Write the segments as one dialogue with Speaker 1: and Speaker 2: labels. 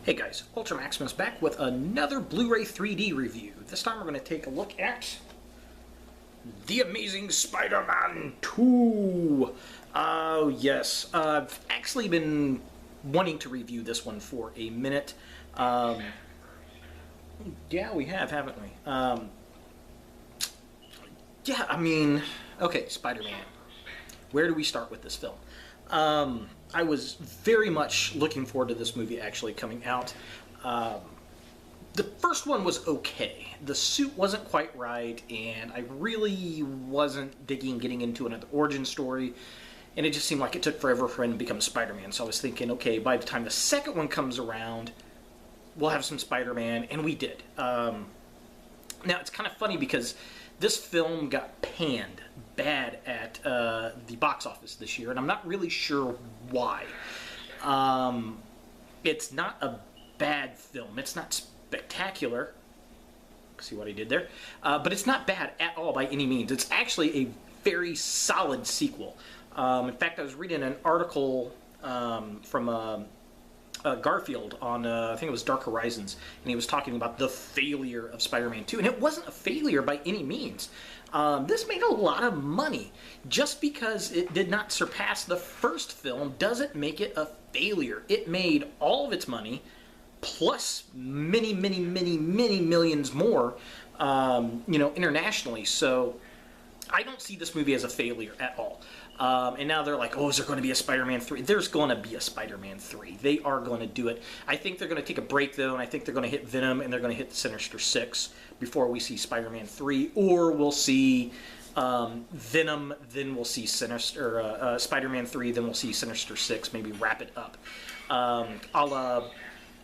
Speaker 1: Hey guys, Ultra Maximus back with another Blu-ray 3D review. This time we're going to take a look at The Amazing Spider-Man 2. Oh yes, I've actually been wanting to review this one for a minute. Yeah, we have, haven't we? Yeah, I mean, okay, Spider-Man. Where do we start with this film? I was very much looking forward to this movie actually coming out. The first one was okay. The suit wasn't quite right, and I really wasn't digging getting into another origin story, and it just seemed like it took forever for him to become Spider-Man. So I was thinking, okay, by the time the second one comes around, we'll have some Spider-Man, and we did. Now, it's kind of funny because this film got panned bad at the box office this year, and I'm not really sure why. It's not a bad film. It's not spectacular. See what I did there? But it's not bad at all by any means. It's actually a very solid sequel. In fact, I was reading an article from Garfield on, I think it was Dark Horizons, and he was talking about the failure of Spider-Man 2, and it wasn't a failure by any means. This made a lot of money. Just because it did not surpass the first film doesn't make it a failure. It made all of its money, plus many, many, many, many millions more, internationally. So I don't see this movie as a failure at all. And now they're like, oh, is there going to be a Spider-Man 3? There's going to be a Spider-Man 3. They are going to do it. I think they're going to take a break, though, and I think they're going to hit Venom, and they're going to hit Sinister Six before we see Spider-Man 3. Or we'll see Venom, then we'll see Spider-Man 3, then we'll see Sinister Six, maybe wrap it up. A la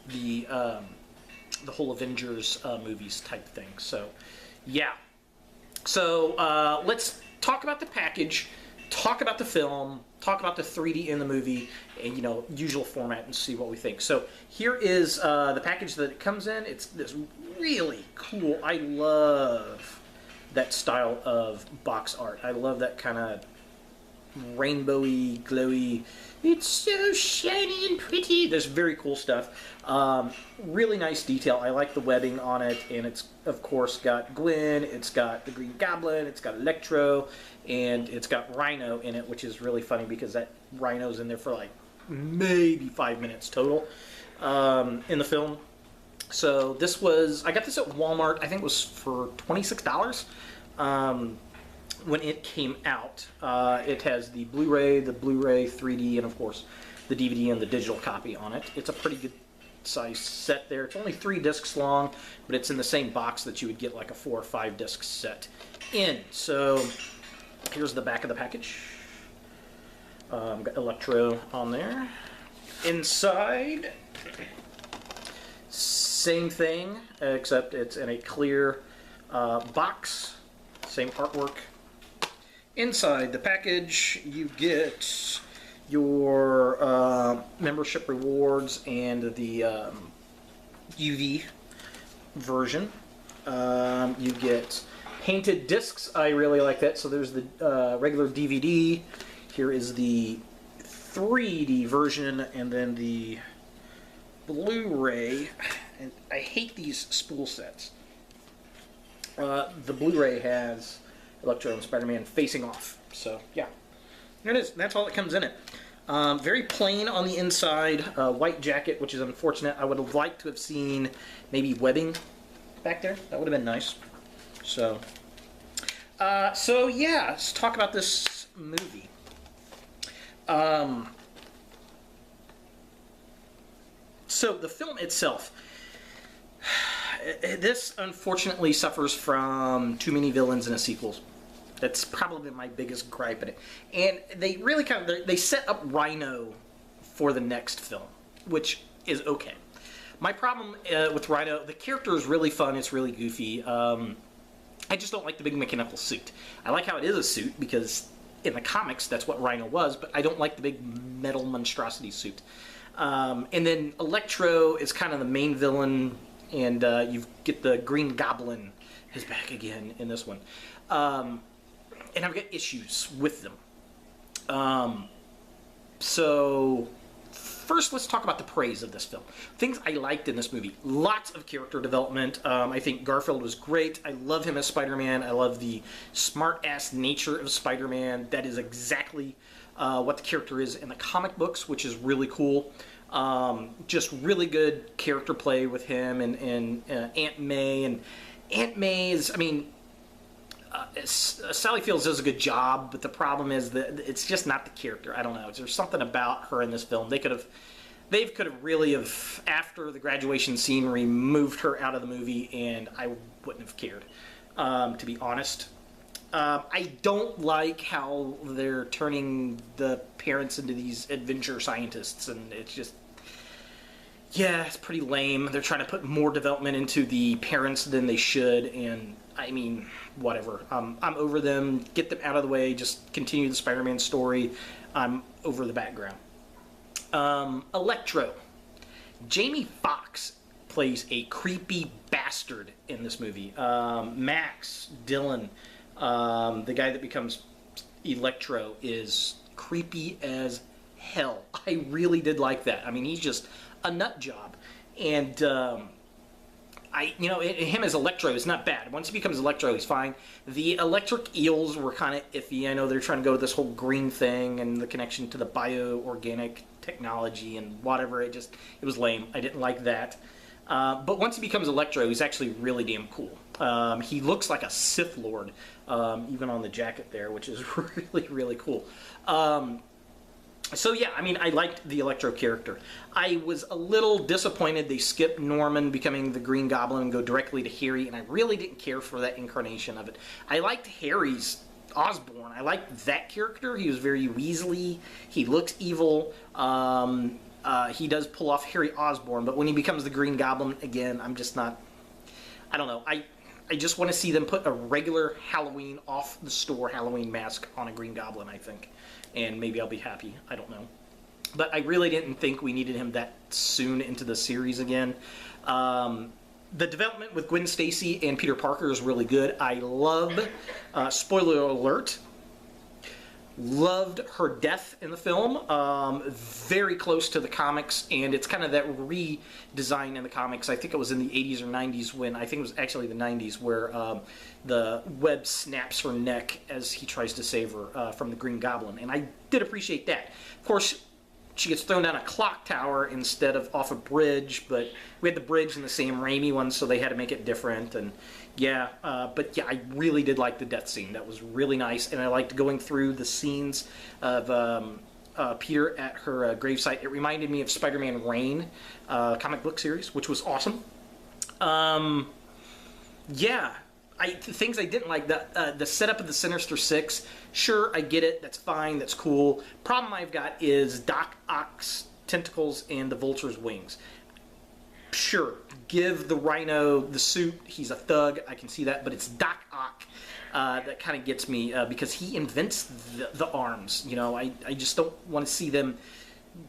Speaker 1: the whole Avengers movies type thing. So, yeah. So, let's talk about the package. Talk about the film, talk about the 3D in the movie, and, usual format, and see what we think. So here is the package that it comes in. It's this really cool, I love that style of box art. I love that kind of rainbowy, glowy, it's so shiny and pretty. There's very cool stuff. Really nice detail. I like the webbing on it, and it's, of course, got Gwen, it's got the Green Goblin, it's got Electro, and it's got Rhino in it, which is really funny because that Rhino's in there for like maybe 5 minutes total in the film. So this was, I got this at Walmart, I think it was for $26 when it came out. It has the Blu-ray, 3D, and of course the DVD and the digital copy on it. It's a pretty good size set there. It's only 3 discs long, but it's in the same box that you would get like a 4 or 5 disc set in. So here's the back of the package. Got Electro on there. Inside, same thing, except it's in a clear box. Same artwork. Inside the package, you get your membership rewards and the UV version. You get painted discs. I really like that. So there's the regular DVD. Here is the 3D version, and then the Blu-ray. And I hate these spool sets. The Blu-ray has Electro and Spider-Man facing off. So, yeah. There it is. That's all that comes in it. Very plain on the inside. White jacket, which is unfortunate. I would have liked to have seen maybe webbing back there. That would have been nice. So yeah, let's talk about this movie. So the film itself, this unfortunately suffers from too many villains in a sequel. That's probably my biggest gripe in it. And they really they set up Rhino for the next film, which is okay. My problem with Rhino, the character is really fun. It's really goofy. I just don't like the big mechanical suit. I like how it is a suit because in the comics that's what Rhino was, but I don't like the big metal monstrosity suit. And then Electro is kind of the main villain, and you get the Green Goblin is back again in this one. And I've got issues with them. So first, let's talk about the praise of this film. Things I liked in this movie. Lots of character development. I think Garfield was great. I love him as Spider-Man. I love the smart-ass nature of Spider-Man. That is exactly what the character is in the comic books, which is really cool. Just really good character play with him and Aunt May. And Aunt May is, I mean, Sally Fields does a good job, but the problem is that it's just not the character. I don't know. There's something about her in this film. They could have really have, after the graduation scene, removed her out of the movie, and I wouldn't have cared, to be honest. I don't like how they're turning the parents into these adventure scientists, and it's just, yeah, it's pretty lame. They're trying to put more development into the parents than they should, and I mean, whatever. I'm over them. Get them out of the way. Just continue the Spider-Man story. I'm over the background. Electro. Jamie Foxx plays a creepy bastard in this movie. Max Dillon, the guy that becomes Electro, is creepy as hell. I really did like that. I mean, he's just a nut job. And him as Electro is not bad. Once he becomes Electro, he's fine. The electric eels were kind of iffy. I know they're trying to go to this whole green thing and the connection to the bioorganic technology and whatever. It was lame. I didn't like that. But once he becomes Electro, he's actually really damn cool. He looks like a Sith Lord, even on the jacket there, which is really, really cool. So yeah, I mean, I liked the Electro character. I was a little disappointed they skipped Norman becoming the Green Goblin and go directly to Harry, and I really didn't care for that incarnation of it. I liked Harry's Osborn. I liked that character. He was very Weasley. He looks evil. He does pull off Harry Osborn, but when he becomes the Green Goblin, again, I'm just not... I don't know. I just want to see them put a regular Halloween, off-the-store Halloween mask on a Green Goblin, I think. And maybe I'll be happy. I don't know. But I really didn't think we needed him that soon into the series again. The development with Gwen Stacy and Peter Parker is really good. I love, spoiler alert, loved her death in the film. Very close to the comics, and it's kind of that redesign in the comics. I think it was in the 80s or 90s when, I think it was actually the 90s, where the web snaps her neck as he tries to save her from the Green Goblin. And I did appreciate that. Of course, she gets thrown down a clock tower instead of off a bridge, but we had the bridge in the Sam Raimi one, so they had to make it different. And yeah, but yeah, I really did like the death scene. That was really nice, and I liked going through the scenes of Peter at her gravesite. It reminded me of Spider-Man Reign comic book series, which was awesome. Yeah, things I didn't like, the setup of the Sinister Six. Sure, I get it. That's fine. That's cool. Problem I've got is Doc Ock's tentacles and the Vulture's wings. Sure, give the Rhino the suit. He's a thug. I can see that. But it's Doc Ock that kind of gets me because he invents the arms. You know, I just don't want to see them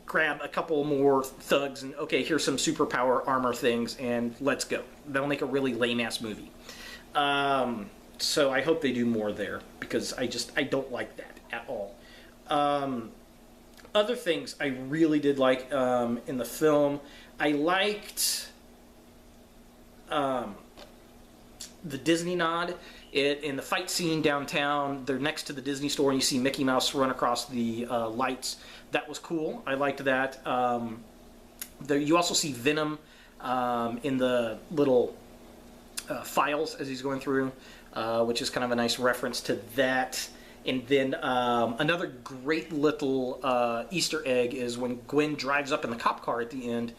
Speaker 1: grab a couple more thugs and, okay, here's some superpower armor things and let's go. That'll make a really lame-ass movie. So I hope they do more there because I don't like that at all. Other things I really did like in the film, I liked the Disney nod. In the fight scene downtown, they're next to the Disney store and you see Mickey Mouse run across the lights. That was cool. I liked that. You also see Venom in the little files as he's going through, which is kind of a nice reference to that. And then another great little Easter egg is when Gwen drives up in the cop car at the end.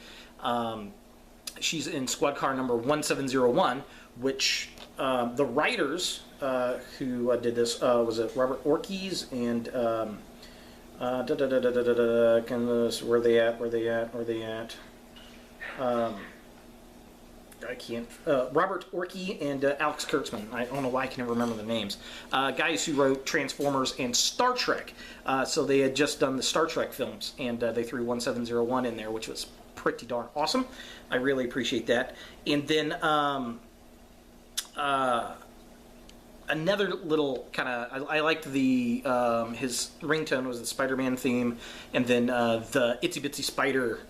Speaker 1: She's in squad car number 1701, which the writers who did this was it Robert Orkes and where are they at? I can't. Robert Orkey and Alex Kurtzman. I don't know why I can never remember the names. Guys who wrote Transformers and Star Trek. So they had just done the Star Trek films, and they threw 1701 in there, which was pretty darn awesome. I really appreciate that. And then another little kind of, I liked the his ringtone was the Spider-Man theme, and then the Itsy Bitsy Spider,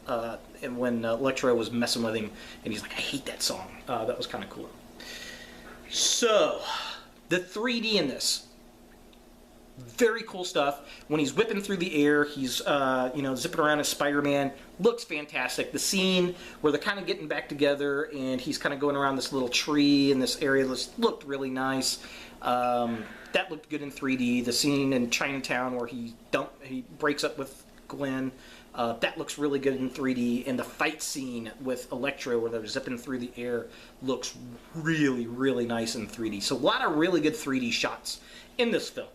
Speaker 1: and when Electro was messing with him, and he's like, I hate that song. That was kind of cool. So, the 3D in this, very cool stuff. When he's whipping through the air, he's zipping around as Spider-Man, looks fantastic. The scene where they're kind of getting back together, and he's kind of going around this little tree in this area, looked really nice. That looked good in 3D. The scene in Chinatown where he breaks up with Gwen, that looks really good in 3D. And the fight scene with Electro where they're zipping through the air looks really, really nice in 3D. So a lot of really good 3D shots in this film.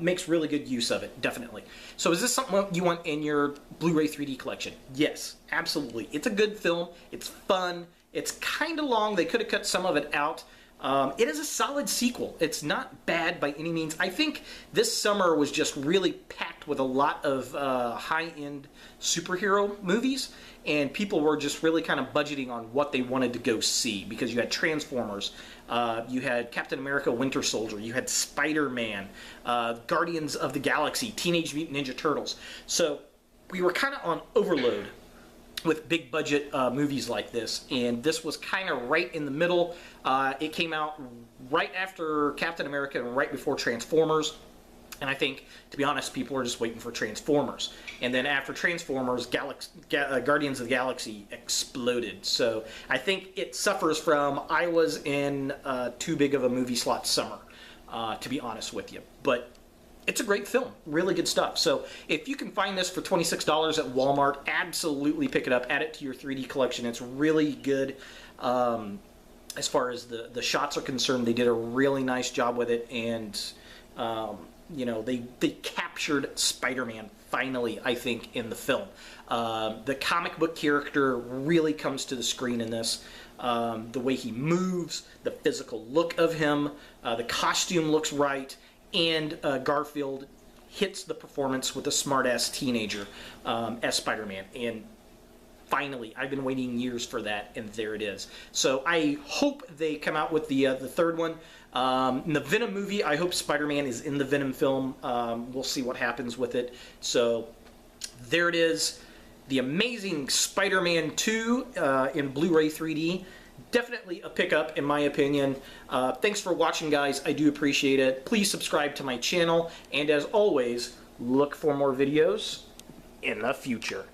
Speaker 1: Makes really good use of it, definitely. So is this something you want in your Blu-ray 3D collection? Yes, absolutely. It's a good film. It's fun. It's kind of long. They could have cut some of it out. It is a solid sequel. It's not bad by any means. I think this summer was just really packed with a lot of high-end superhero movies, and people were just really kind of budgeting on what they wanted to go see, because you had Transformers, you had Captain America Winter Soldier, you had Spider-Man, Guardians of the Galaxy, Teenage Mutant Ninja Turtles. So we were kind of on overload with big budget movies like this, and this was kind of right in the middle. It came out right after Captain America and right before Transformers, and I think, to be honest, people are just waiting for Transformers. And then after Transformers, Guardians of the Galaxy exploded. So I think it suffers from, I was in too big of a movie slot summer, to be honest with you. But it's a great film. Really good stuff. So if you can find this for $26 at Walmart, absolutely pick it up. Add it to your 3D collection. It's really good. As far as the shots are concerned, they did a really nice job with it. And, they captured Spider-Man finally, I think, in the film. The comic book character really comes to the screen in this. The way he moves, the physical look of him, the costume looks right. And Garfield hits the performance with a smart-ass teenager as Spider-Man. And finally, I've been waiting years for that, and there it is. So I hope they come out with the third one. In the Venom movie, I hope Spider-Man is in the Venom film. We'll see what happens with it. So there it is. The Amazing Spider-Man 2 in Blu-ray 3D. Definitely a pickup, in my opinion. Thanks for watching, guys. I do appreciate it. Please subscribe to my channel. And as always, look for more videos in the future.